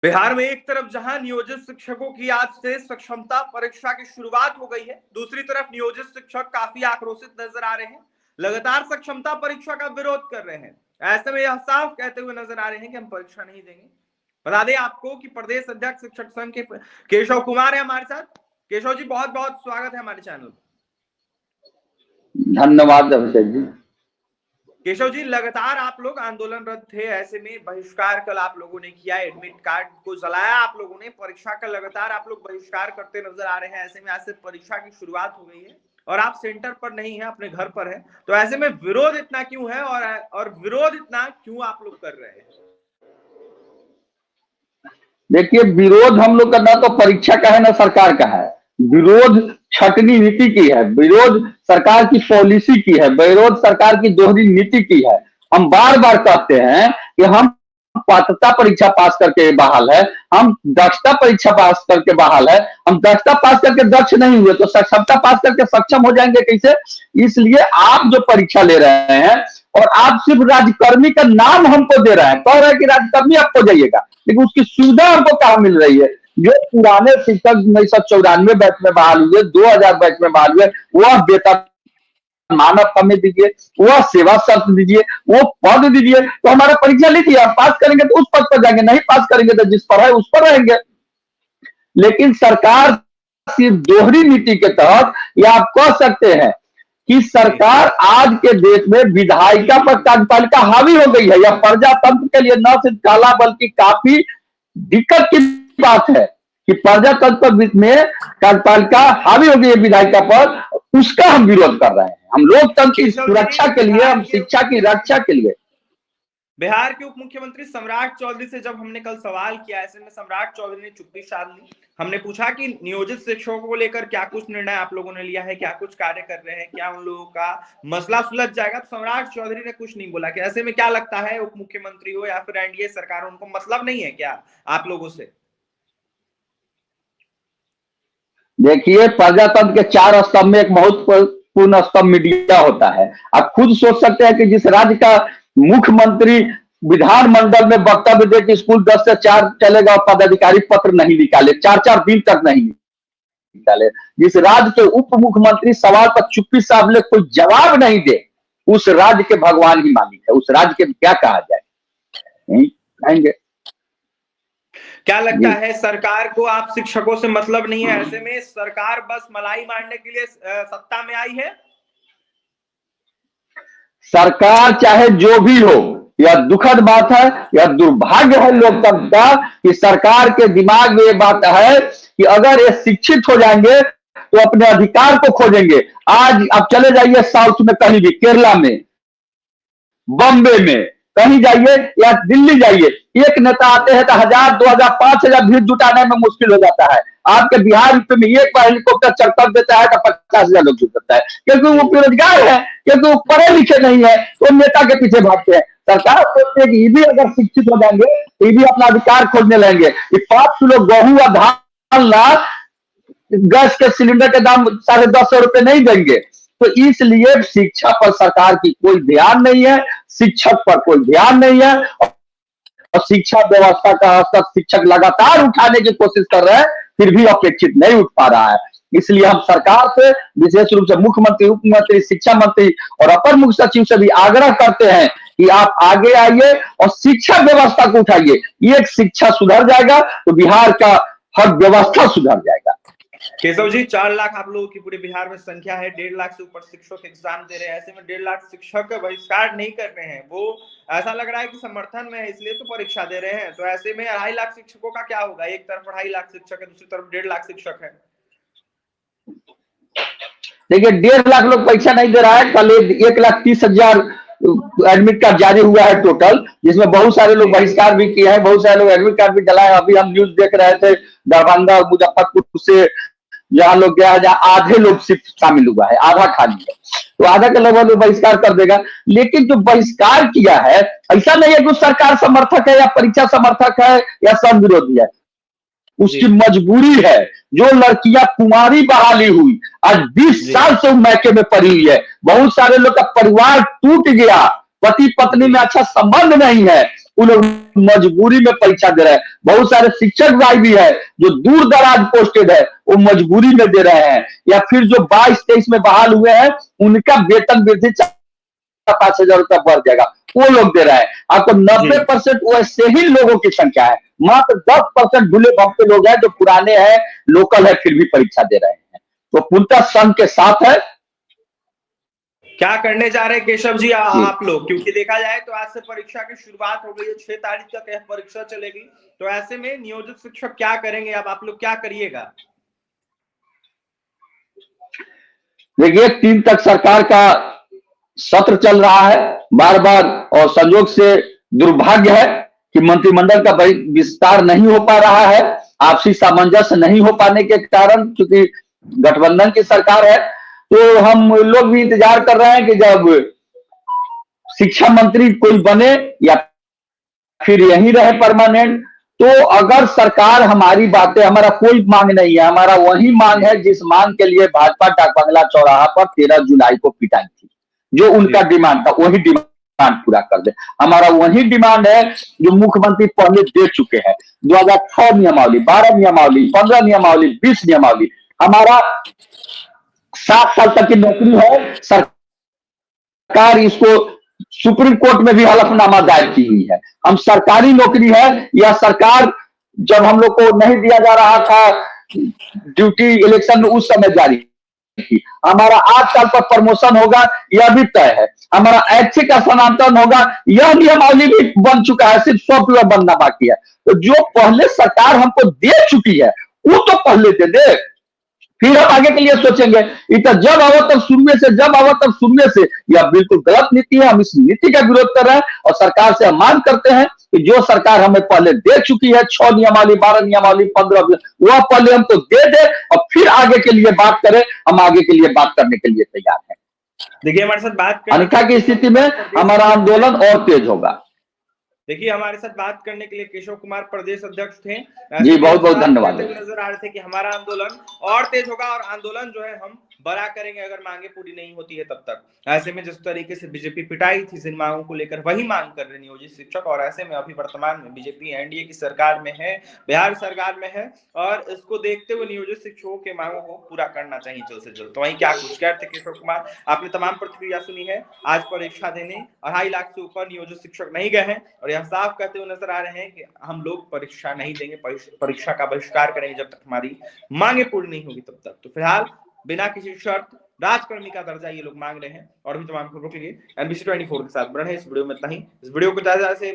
बिहार में एक तरफ जहां नियोजित शिक्षकों की आज से सक्षमता परीक्षा की शुरुआत हो गई है, दूसरी तरफ नियोजित शिक्षक काफी आक्रोशित नजर आ रहे हैं, लगातार सक्षमता परीक्षा का विरोध कर रहे हैं। ऐसे में यह साफ कहते हुए नजर आ रहे हैं कि हम परीक्षा नहीं देंगे। बता दें आपको कि प्रदेश अध्यक्ष शिक्षक संघ के केशव कुमार है हमारे साथ। केशव जी, बहुत बहुत स्वागत है हमारे चैनल पर। धन्यवाद अभिषेक जी। केशव जी, लगातार आप लोग आंदोलनरत थे, ऐसे में बहिष्कार कल आप लोगों ने किया, एडमिट कार्ड को जलाया आप लोगों ने, परीक्षा का लगातार आप लोग बहिष्कार करते नजर आ रहे हैं। ऐसे में आज से परीक्षा की शुरुआत हो गई है और आप सेंटर पर नहीं है, अपने घर पर है, तो ऐसे में विरोध इतना क्यों है और विरोध इतना क्यों आप लोग कर रहे हैं? देखिए, विरोध हम लोग का ना तो परीक्षा का है ना सरकार का है। विरोध छटनी नीति की है, विरोध सरकार की पॉलिसी की है, विरोध सरकार की दोहरी नीति की है। हम बार बार कहते हैं कि हम पात्रता परीक्षा पास करके बहाल है, हम दक्षता परीक्षा पास करके बहाल है। हम दक्षता पास करके दक्ष नहीं हुए तो सक्षमता पास करके सक्षम हो जाएंगे कैसे? इसलिए आप जो परीक्षा ले रहे हैं और आप सिर्फ राज्यकर्मी का नाम हमको दे रहे हैं, कह रहे हैं कि राज्यकर्मी आपको जाइएगा, लेकिन उसकी सुविधा हमको कहाँ मिल रही है? जो पुराने शिक्षक 1994 बैच में बहाल हुए, 2000 बैच में बहाल हुए, वह वेतन मानव कमी दीजिए, वह सेवा शर्त दीजिए, वो पद दीजिए, तो हमारा परीक्षा लीजिए, आप पास करेंगे तो उस पद पर जाएंगे, नहीं पास करेंगे तो जिस पर है उस पर रहेंगे। लेकिन सरकार सिर्फ दोहरी नीति के तहत, या आप कह सकते हैं कि सरकार आज के देश में विधायिका पर कार्यपालिका हावी हो गई है। यह प्रजातंत्र के लिए न सिर्फ काला बल्कि काफी दिक्कत की बात है कि प्रजातंत्र में कार्यपालिका हावी हो गई है विधायिका पर। उसका हम विरोध कर रहे हैं। हम लोकतंत्र की सुरक्षा के लिए, हम शिक्षा की रक्षा के लिए। बिहार के उप मुख्यमंत्री सम्राट चौधरी से जब हमने कल सवाल किया, ऐसे में सम्राट चौधरी ने चुप्पी साध ली। हमने पूछा कि नियोजित शिक्षकों को लेकर क्या कुछ निर्णय आप लोगों ने लिया है, क्या कुछ कार्य कर रहे हैं, क्या उन लोगों का मसला सुलझ जाएगा? तो सम्राट चौधरी ने कुछ नहीं बोला। कि ऐसे में क्या लगता है, उप मुख्यमंत्री हो या फिर एनडीए सरकार, उनको मतलब नहीं है क्या आप लोगों से? देखिए, प्रजातंत्र के 4 स्तंभ में एक महत्वपूर्ण स्तंभ मीडिया होता है। आप खुद सोच सकते हैं कि जिस राज्य का मुख्यमंत्री विधानमंडल में वक्तव्य दे कि स्कूल 10 से 4 चलेगा और पदाधिकारी पत्र नहीं निकाले, 4-4 दिन तक नहीं निकाले, जिस राज्य के उप मुख्यमंत्री सवाल पर चुप्पी साहब ने कोई जवाब नहीं दे, उस राज्य के भगवान ही मालिक है। उस राज्य के क्या कहा जाए? नहीं कहेंगे। क्या लगता है सरकार को आप शिक्षकों से मतलब नहीं है? ऐसे में सरकार बस मलाई मारने के लिए सत्ता में आई है? सरकार चाहे जो भी हो, यह दुखद बात है, यह दुर्भाग्य है लोकतंत्र का कि सरकार के दिमाग में यह बात है कि अगर ये शिक्षित हो जाएंगे तो अपने अधिकार को खोजेंगे। आज आप चले जाइए साउथ में, कहीं भी, केरला में, बॉम्बे में, कहीं जाइए या दिल्ली जाइए, एक नेता आते हैं तो 1000, 2000, 5000 भीड़ जुटाने में मुश्किल हो जाता है। आपके बिहार में एक बार हेलीकॉप्टर चक्कर देता है तो 50,000 लोग जुट सकता है, क्योंकि वो बेरोजगार है, क्योंकि वो पढ़े लिखे नहीं है, तो नेता के पीछे भागते हैं। सरकार सोचती है कि ये भी अगर शिक्षित हो जाएंगे तो ये भी अपना अधिकार खोजने लगेंगे। 5 किलो गेहूं या धान ला गैस के सिलेंडर के दाम 1050 रुपए नहीं देंगे। तो इसलिए शिक्षा पर सरकार की कोई ध्यान नहीं है, शिक्षक पर कोई ध्यान नहीं है, और शिक्षा व्यवस्था का स्तर शिक्षक लगातार उठाने की कोशिश कर रहे हैं, फिर भी अपेक्षित नहीं उठ पा रहा है। इसलिए हम सरकार से, विशेष रूप से मुख्यमंत्री, उप मुख्यमंत्री, शिक्षा मंत्री और अपर मुख्य सचिव से भी आग्रह करते हैं कि आप आगे आइए और शिक्षा व्यवस्था को उठाइए। ये शिक्षा सुधर जाएगा तो बिहार का हर व्यवस्था सुधर जाएगा। केशव जी, 4 लाख आप लोगों की पूरे बिहार में संख्या है, 1.5 लाख से ऊपर शिक्षक एग्जाम दे रहे हैं। ऐसे में 1.5 लाख शिक्षक बहिष्कार नहीं कर रहे हैं, वो ऐसा लग रहा है कि समर्थन में है इसलिए तो परीक्षा दे रहे हैं। तो ऐसे में 2.5 लाख शिक्षकों का क्या होगा? एक तरफ 2.5 लाख शिक्षक है, दूसरी तरफ 1.5 लाख शिक्षक है। देखिए, 1.5 लाख लोग परीक्षा नहीं दे रहा है। कल 1,30,000 एडमिट कार्ड जारी हुआ है टोटल, जिसमें बहुत सारे लोग बहिष्कार भी किए हैं, बहुत सारे लोग एडमिट कार्ड भी डलाए। अभी हम न्यूज देख रहे थे दरभंगा और मुजफ्फरपुर से, जहां लोग गया है, जहां आधे लोग सिर्फ शामिल हुआ है, आधा खाली है, तो आधा के लगभग बहिष्कार कर देगा। लेकिन जो बहिष्कार किया है, ऐसा नहीं है कि सरकार समर्थक है या परीक्षा समर्थक है या सब विरोधी है, उसकी मजबूरी है। जो लड़कियां कुमारी बहाली हुई, आज 20 साल से मैके में पड़ी हुई है, बहुत सारे लोग का परिवार टूट गया, पति पत्नी में अच्छा संबंध नहीं है, उन लोग मजबूरी में परीक्षा दे रहे हैं। बहुत सारे शिक्षक भाई भी है जो दूर दराज पोस्टेड है, वो मजबूरी में दे रहे हैं। या फिर जो 22-23 में बहाल हुए हैं, उनका वेतन वृद्धि 5,000 रुपया बढ़ जाएगा, वो लोग दे रहे हैं। आपको 90% वैसे ही लोगों की संख्या है, मात्र 10% भूले भक्के लोग हैं जो पुराने हैं, लोकल है, फिर भी परीक्षा दे रहे हैं। तो पूर्णतः संघ के साथ है। क्या करने जा रहे हैं केशव जी आप लोग, क्योंकि देखा जाए तो आज से परीक्षा की शुरुआत हो गई है, 6 तारीख तक यह परीक्षा चलेगी। तो ऐसे में नियोजित शिक्षक क्या करेंगे, अब आप लोग क्या करिएगा? देखिए 3 तक सरकार का सत्र चल रहा है बार बार, और संयोग से दुर्भाग्य है कि मंत्रिमंडल का विस्तार नहीं हो पा रहा है, आपसी सामंजस्य नहीं हो पाने के कारण, क्योंकि गठबंधन की सरकार है। तो हम लोग भी इंतजार कर रहे हैं कि जब शिक्षा मंत्री कोई बने या फिर यहीं रहे परमानेंट, तो अगर सरकार हमारी बातें, हमारा कोई मांग नहीं है, हमारा वही मांग है जिस मांग के लिए भाजपा डाक बंगला चौराहा पर 13 जुलाई को पिटाई थी, जो उनका डिमांड था, वही डिमांड पूरा कर दे। हमारा वही डिमांड है जो मुख्यमंत्री पहले दे चुके हैं। 2006 नियमावली, 12 नियमावली, 15 नियमावली, 20 नियमावली, हमारा 7 साल तक की नौकरी है। सरकार इसको सुप्रीम कोर्ट में भी हलफनामा दायर की हुई है। हम सरकारी नौकरी है, या सरकार जब हम लोग को नहीं दिया जा रहा था ड्यूटी इलेक्शन में, उस समय जारी की। हमारा 8 साल पर प्रमोशन होगा, यह भी तय है। हमारा ऐच्छिक स्थानांतरण होगा, यह नियमावली भी बन चुका है, सिर्फ सॉफ्टवेयर बनना बाकी है। तो जो पहले सरकार हमको दे चुकी है वो तो पहले दे दे, फिर हम आगे के लिए सोचेंगे। इतना जब आवो तब शुरू से, जब आवो तब शुरू से, यह बिल्कुल गलत नीति है। हम इस नीति का विरोध कर रहे हैं और सरकार से हम मांग करते हैं कि जो सरकार हमें पहले दे चुकी है, 6 नियमावली, 12 नियमावली, 15, वह पहले हमको दे दे और फिर आगे के लिए बात करें। हम आगे के लिए बात करने के लिए तैयार हैं। देखिए हमारे साथ बात अन्यथा की स्थिति में हमारा आंदोलन और तेज होगा। देखिए हमारे साथ बात करने के लिए केशव कुमार प्रदेश अध्यक्ष थे जी, बहुत बहुत धन्यवाद। नजर आ रहे थे कि हमारा आंदोलन और तेज होगा और आंदोलन जो है हम बड़ा करेंगे अगर मांगे पूरी नहीं होती है तब तक। ऐसे में जिस तरीके से बीजेपी पिटाई थी जिन मांगों को लेकर, वही मांग कर रहे नियोजित शिक्षक। और ऐसे में अभी वर्तमान में बीजेपी एनडीए की सरकार में है, बिहार सरकार में है, और इसको देखते हुए नियोजित शिक्षकों के मांगों को पूरा करना चाहिए जल्द से जल्द। तो वही क्या कुछ कहते केशव कुमार, आपने तमाम प्रतिक्रिया सुनी है। आज परीक्षा देने 2.5 लाख से ऊपर नियोजित शिक्षक नहीं गए हैं और यह साफ कहते हुए नजर आ रहे हैं कि हम लोग परीक्षा नहीं देंगे, परीक्षा का बहिष्कार करेंगे जब तक हमारी मांगे पूरी नहीं होगी तब तक। तो फिलहाल बिना किसी शर्त राजकर्मी का दर्जा ये लोग मांग रहे हैं। और भी तमाम खबरों के लिए NBC 24 के साथ बने इस वीडियो में इतना ही। इस वीडियो को ज्यादा से